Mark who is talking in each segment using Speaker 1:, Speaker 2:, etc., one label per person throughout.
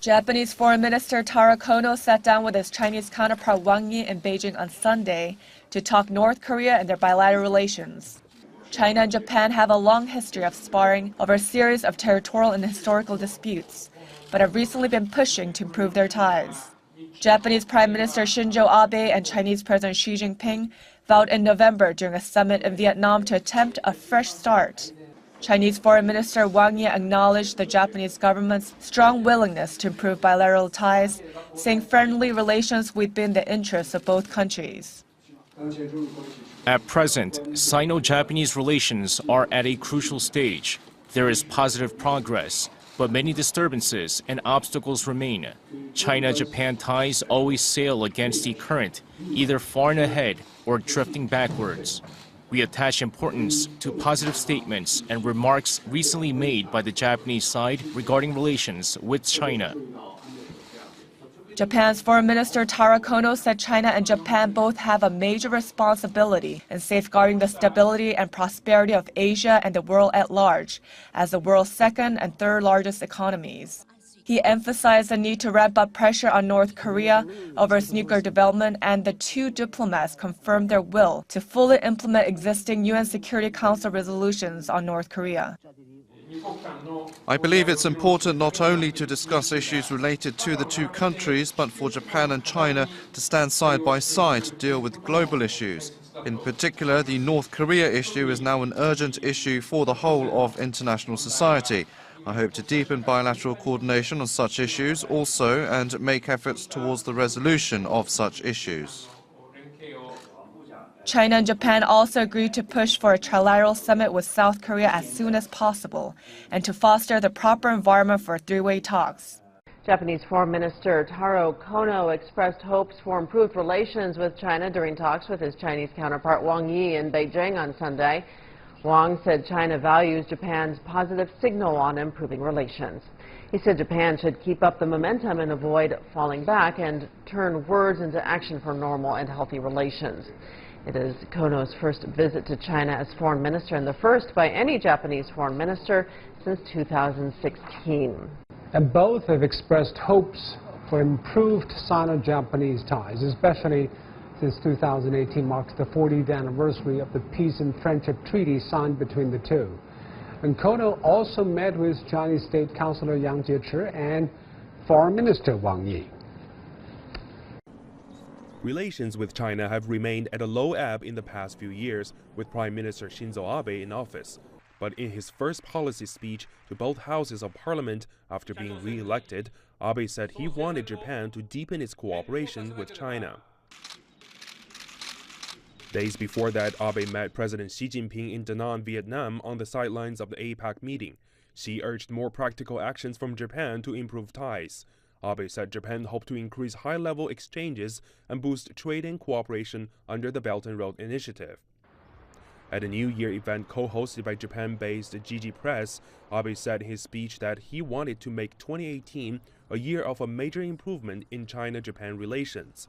Speaker 1: Japanese Foreign Minister Taro sat down with his Chinese counterpart Wang Yi in Beijing on Sunday to talk North Korea and their bilateral relations. China and Japan have a long history of sparring over a series of territorial and historical disputes, but have recently been pushing to improve their ties. Japanese Prime Minister Shinzo Abe and Chinese President Xi Jinping vowed in November during a summit in Vietnam to attempt a fresh start. Chinese Foreign Minister Wang Yi acknowledged the Japanese government's strong willingness to improve bilateral ties, saying friendly relations would be in the interests of both countries.
Speaker 2: At present, Sino-Japanese relations are at a crucial stage. There is positive progress, but many disturbances and obstacles remain. China-Japan ties always sail against the current, either far ahead or drifting backwards. We attach importance to positive statements and remarks recently made by the Japanese side regarding relations with China.
Speaker 1: Japan's Foreign Minister Taro said China and Japan both have a major responsibility in safeguarding the stability and prosperity of Asia and the world at large, as the world's second and third largest economies. He emphasized the need to ramp up pressure on North Korea over its nuclear development, and the two diplomats confirmed their will to fully implement existing UN Security Council resolutions on North Korea.
Speaker 3: I believe it's important not only to discuss issues related to the two countries, but for Japan and China to stand side by side to deal with global issues. In particular, the North Korea issue is now an urgent issue for the whole of international society. I hope to deepen bilateral coordination on such issues also and make efforts towards the resolution of such issues.
Speaker 1: China and Japan also agreed to push for a trilateral summit with South Korea as soon as possible and to foster the proper environment for three-way talks.
Speaker 4: Japanese Foreign Minister Taro Kono expressed hopes for improved relations with China during talks with his Chinese counterpart Wang Yi in Beijing on Sunday. Wang said China values Japan's positive signal on improving relations. He said Japan should keep up the momentum and avoid falling back and turn words into action for normal and healthy relations. It is Kono's first visit to China as foreign minister and the first by any Japanese foreign minister since 2016.
Speaker 5: And both have expressed hopes for improved Sino-Japanese ties, especially since 2018 marks the 40th anniversary of the Peace and Friendship Treaty signed between the two. And Kono also met with Chinese State Councilor Yang Jiechi and Foreign Minister Wang Yi.
Speaker 6: Relations with China have remained at a low ebb in the past few years, with Prime Minister Shinzo Abe in office. But in his first policy speech to both houses of parliament after being re-elected, Abe said he wanted Japan to deepen its cooperation with China. Days before that, Abe met President Xi Jinping in Da Nang, Vietnam on the sidelines of the APEC meeting. Xi urged more practical actions from Japan to improve ties. Abe said Japan hoped to increase high-level exchanges and boost trade and cooperation under the Belt and Road Initiative. At a New Year event co-hosted by Japan-based Jiji Press, Abe said in his speech that he wanted to make 2018 a year of a major improvement in China-Japan relations.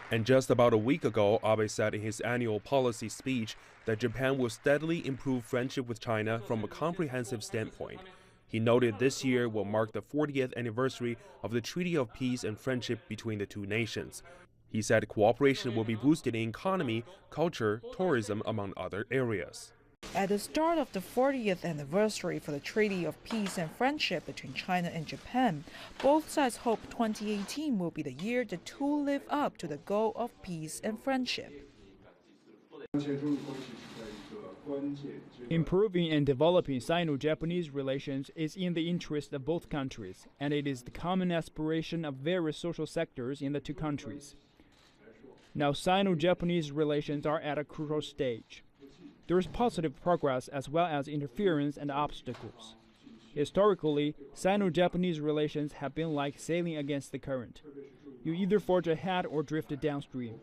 Speaker 6: And just about a week ago, Abe said in his annual policy speech that Japan will steadily improve friendship with China from a comprehensive standpoint. He noted this year will mark the 40th anniversary of the Treaty of Peace and Friendship between the two nations. He said cooperation will be boosted in economy, culture, tourism, among other areas.
Speaker 7: At the start of the 40th anniversary for the Treaty of Peace and Friendship between China and Japan, both sides hope 2018 will be the year the two live up to the goal of peace and friendship.
Speaker 8: Improving and developing Sino-Japanese relations is in the interest of both countries, and it is the common aspiration of various social sectors in the two countries. Now, Sino-Japanese relations are at a crucial stage. There is positive progress as well as interference and obstacles. Historically, Sino-Japanese relations have been like sailing against the current. You either forge ahead or drift downstream.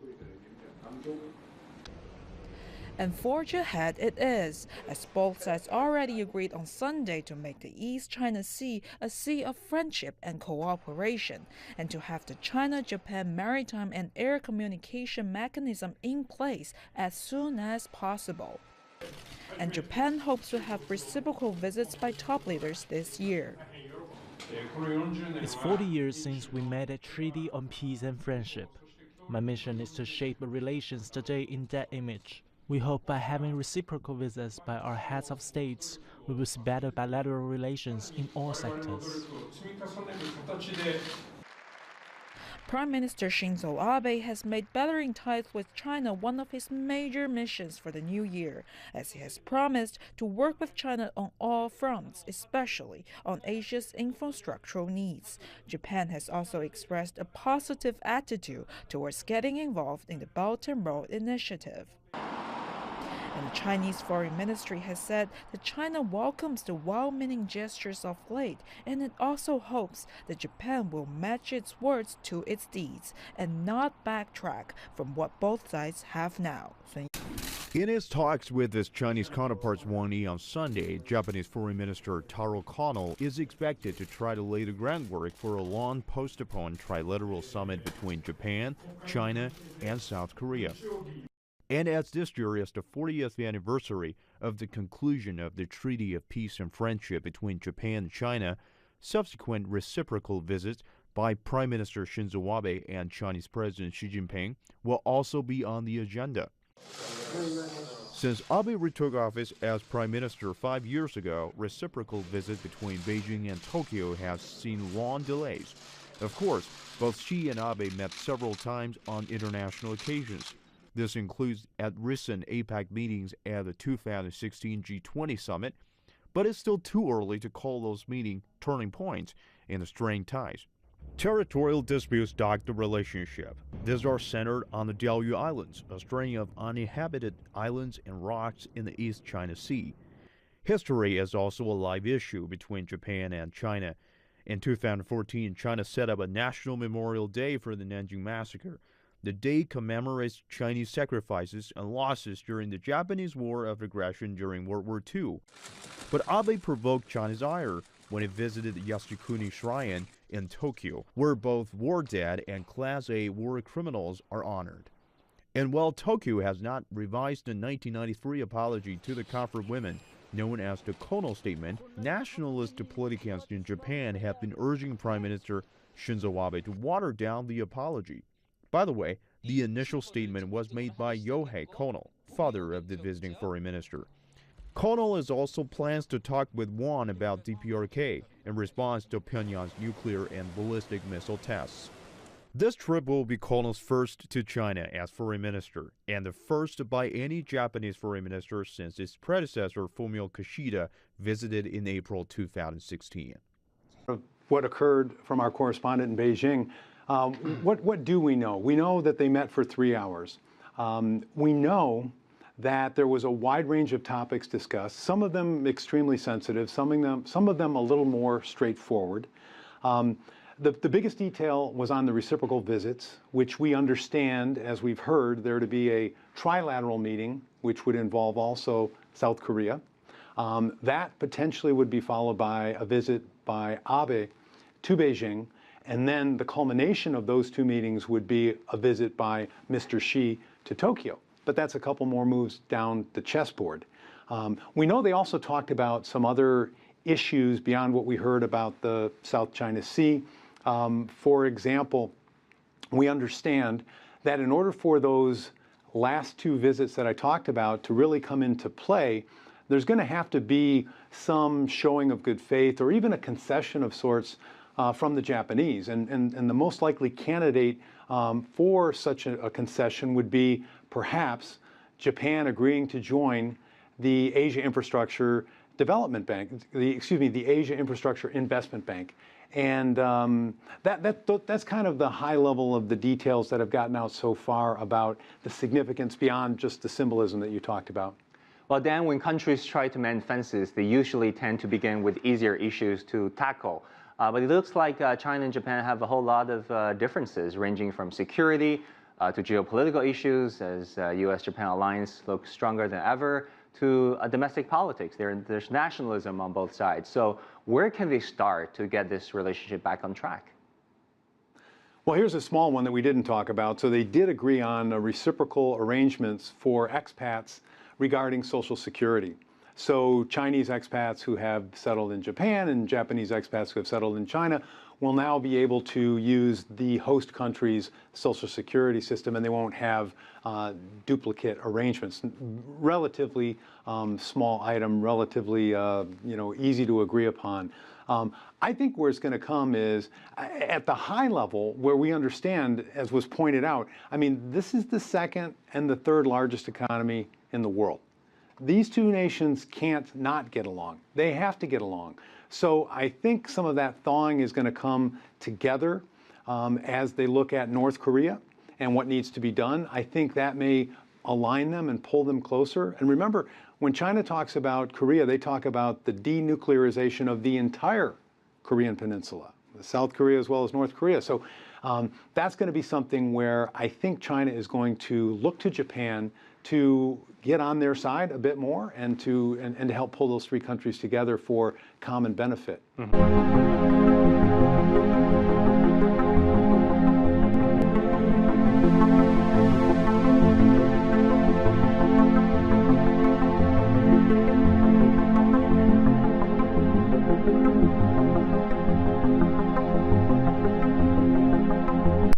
Speaker 7: And forge ahead it is, as both sides already agreed on Sunday to make the East China Sea a sea of friendship and cooperation, and to have the China-Japan maritime and air communication mechanism in place as soon as possible. and Japan hopes to have reciprocal visits by top leaders this year.
Speaker 9: It's 40 years since we made a treaty on peace and friendship. My mission is to shape relations today in that image. We hope by having reciprocal visits by our heads of states, we will see better bilateral relations in all sectors.
Speaker 7: Prime Minister Shinzo Abe has made bettering ties with China one of his major missions for the new year, as he has promised to work with China on all fronts, especially on Asia's infrastructural needs. Japan has also expressed a positive attitude towards getting involved in the Belt and Road Initiative. And the Chinese Foreign Ministry has said that China welcomes the well-meaning gestures of late, and it also hopes that Japan will match its words to its deeds and not backtrack from what both sides have now.
Speaker 10: In his talks with his Chinese counterparts Wang Yi on Sunday, Japanese Foreign Minister Taro Kono is expected to try to lay the groundwork for a long postponed trilateral summit between Japan, China, and South Korea. And as this year is the 40th anniversary of the conclusion of the Treaty of Peace and Friendship between Japan and China, subsequent reciprocal visits by Prime Minister Shinzo Abe and Chinese President Xi Jinping will also be on the agenda. Since Abe retook office as Prime Minister 5 years ago, reciprocal visits between Beijing and Tokyo have seen long delays. Of course, both Xi and Abe met several times on international occasions. This includes at recent APEC meetings at the 2016 G20 summit, but it's still too early to call those meetings turning points in the strained ties. Territorial disputes dog the relationship. These are centered on the Diaoyu Islands, a string of uninhabited islands and rocks in the East China Sea. History is also a live issue between Japan and China. In 2014, China set up a national memorial day for the Nanjing Massacre. The day commemorates Chinese sacrifices and losses during the Japanese War of Aggression during World War II. But Abe provoked China's ire when he visited the Yasukuni Shrine in Tokyo, where both war dead and Class A war criminals are honored. And while Tokyo has not revised the 1993 apology to the comfort women, known as the Kono Statement, nationalist politicans in Japan have been urging Prime Minister Shinzo Abe to water down the apology. By the way, the initial statement was made by Yohei Kono, father of the visiting foreign minister. Kono has also plans to talk with Won about DPRK in response to Pyongyang's nuclear and ballistic missile tests. This trip will be Kono's first to China as foreign minister, and the first by any Japanese foreign minister since its predecessor Fumio Kishida visited in April 2016.
Speaker 11: What occurred from our correspondent in Beijing. What do we know? We know that they met for 3 hours. We know that there was a wide range of topics discussed, some of them extremely sensitive, some of them a little more straightforward. The biggest detail was on the reciprocal visits, which we understand, as we've heard, there to be a trilateral meeting, which would involve also South Korea. That potentially would be followed by a visit by Abe to Beijing. And then the culmination of those two meetings would be a visit by Mr. Xi to Tokyo. But that's a couple more moves down the chessboard. We know they also talked about some other issues beyond what we heard about the South China Sea. For example, we understand that in order for those last two visits that I talked about to really come into play, there's going to have to be some showing of good faith or even a concession of sorts from the Japanese. And the most likely candidate for such a concession would be perhaps Japan agreeing to join the Asia Infrastructure Development Bank, the Asia Infrastructure Investment Bank. And that's kind of the high level of the details that have gotten out so far about the significance beyond just the symbolism that you talked about.
Speaker 12: Well, Dan, when countries try to mend fences, they usually tend to begin with easier issues to tackle. But it looks like China and Japan have a whole lot of differences, ranging from security to geopolitical issues, as U.S.-Japan alliance looks stronger than ever, to domestic politics. There's nationalism on both sides. So where can they start to get this relationship back on track?
Speaker 11: Well, here's a small one that we didn't talk about. So they did agree on reciprocal arrangements for expats regarding Social Security. So Chinese expats who have settled in Japan and Japanese expats who have settled in China will now be able to use the host country's social security system, and they won't have duplicate arrangements. Relatively small item, relatively easy to agree upon. I think where it's going to come is at the high level where we understand, as was pointed out, I mean, this is the second and the third largest economy in the world. These two nations can't not get along. They have to get along. So I think some of that thawing is going to come together as they look at North Korea and what needs to be done. I think that may align them and pull them closer. And remember, when China talks about Korea, they talk about the denuclearization of the entire Korean peninsula, South Korea as well as North Korea. So that's going to be something where I think China is going to look to Japan to get on their side a bit more and to help pull those three countries together for common benefit. Mm-hmm.